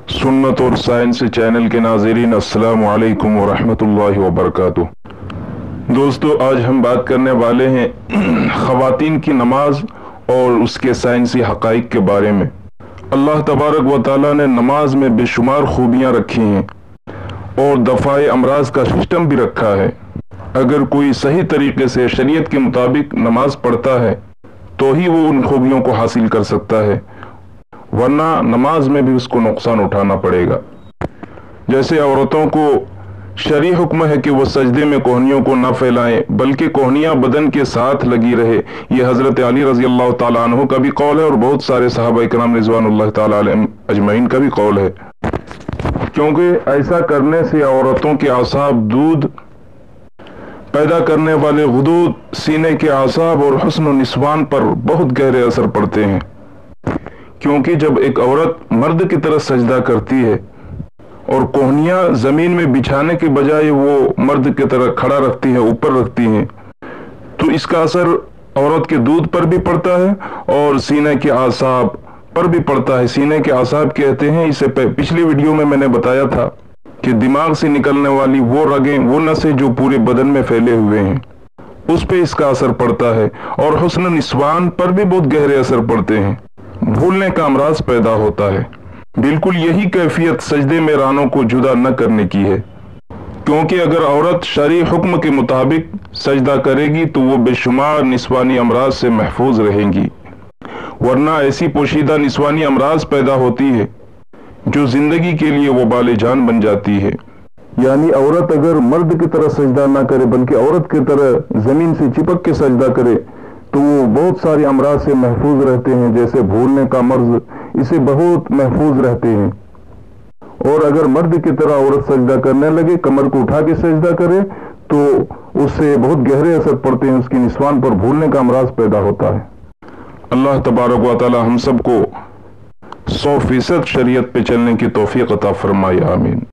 सुन्नत और science channel के नाज़रीन, अस्सलामु अलैकुम व रहमतुल्लाहि व बरकातुहू। दोस्तों, आज हम बात करने वाले हैं ख़वातीन की नमाज और उसके साइंसी हक़ाइक़ के बारे में। अल्लाह तबारक व तआला ने नमाज में बेशुमार खूबियाँ रखी हैं और दफ़ाए अमराज का सिस्टम भी रखा है। अगर कोई सही तरीके से शरीयत के मुताबिक नमाज पढ़ता है तो ही वो उन खूबियों को हासिल कर सकता है, वरना नमाज में भी उसको नुकसान उठाना पड़ेगा। जैसे औरतों को शरई हुक्म है कि वो सजदे में कोहनियों को न फैलाएं, बल्कि कोहनियां बदन के साथ लगी रहे। ये हज़रत अली रज़ी अल्लाह ताला अन्हु का भी कौल है और बहुत सारे सहाबा इकराम रिज़वानुल्लाह ताला अलैहिम अजमईन का भी कौल है, क्योंकि ऐसा करने से औरतों के आसाब, दूध पैदा करने वाले गुदूद, सीने के आसाब और हुस्न निस्वान पर बहुत गहरे असर पड़ते हैं। क्योंकि जब एक औरत मर्द की तरह सजदा करती है और कोहनियां जमीन में बिछाने के बजाय वो मर्द की तरह खड़ा रखती है, ऊपर रखती हैं, तो इसका असर औरत के दूध पर भी पड़ता है और सीने के आसाब पर भी पड़ता है। सीने के आसाब कहते हैं, इसे पिछली वीडियो में मैंने बताया था कि दिमाग से निकलने वाली वो रगें, वो नसें जो पूरे बदन में फैले हुए हैं, उस पे इसका असर पड़ता है। और हुस्न निस्वान पर भी बहुत गहरे असर पड़ते हैं, भूलने का अमराज पैदा होता है। बिल्कुल यही कैफियत सजदे में रानों को जुदा न करने की है, क्योंकि अगर औरत शरई हुक्म के मुताबिक सजदा करेगी तो वो बेशुमार निस्वानी अमराज से महफूज रहेंगी, वरना ऐसी पोशीदा निस्वानी अमराज पैदा होती है जो जिंदगी के लिए वबाल जान बन जाती है। यानी औरत अगर मर्द की तरह सजदा ना करे बल्कि औरत की तरह जमीन से चिपक के सजदा करे तो वो बहुत सारे अमराज से महफूज रहते हैं, जैसे भूलने का मर्ज, इसे बहुत महफूज रहते हैं। और अगर मर्द की तरह औरत सजदा करने लगे, कमर को उठा के सजदा करे, तो उससे बहुत गहरे असर पड़ते हैं, उसकी निस्वान पर भूलने का अमराज पैदा होता है। अल्लाह तबारक व तआला हम सबको 100% शरीयत पे चलने की तौफीक अता फरमाए, आमीन।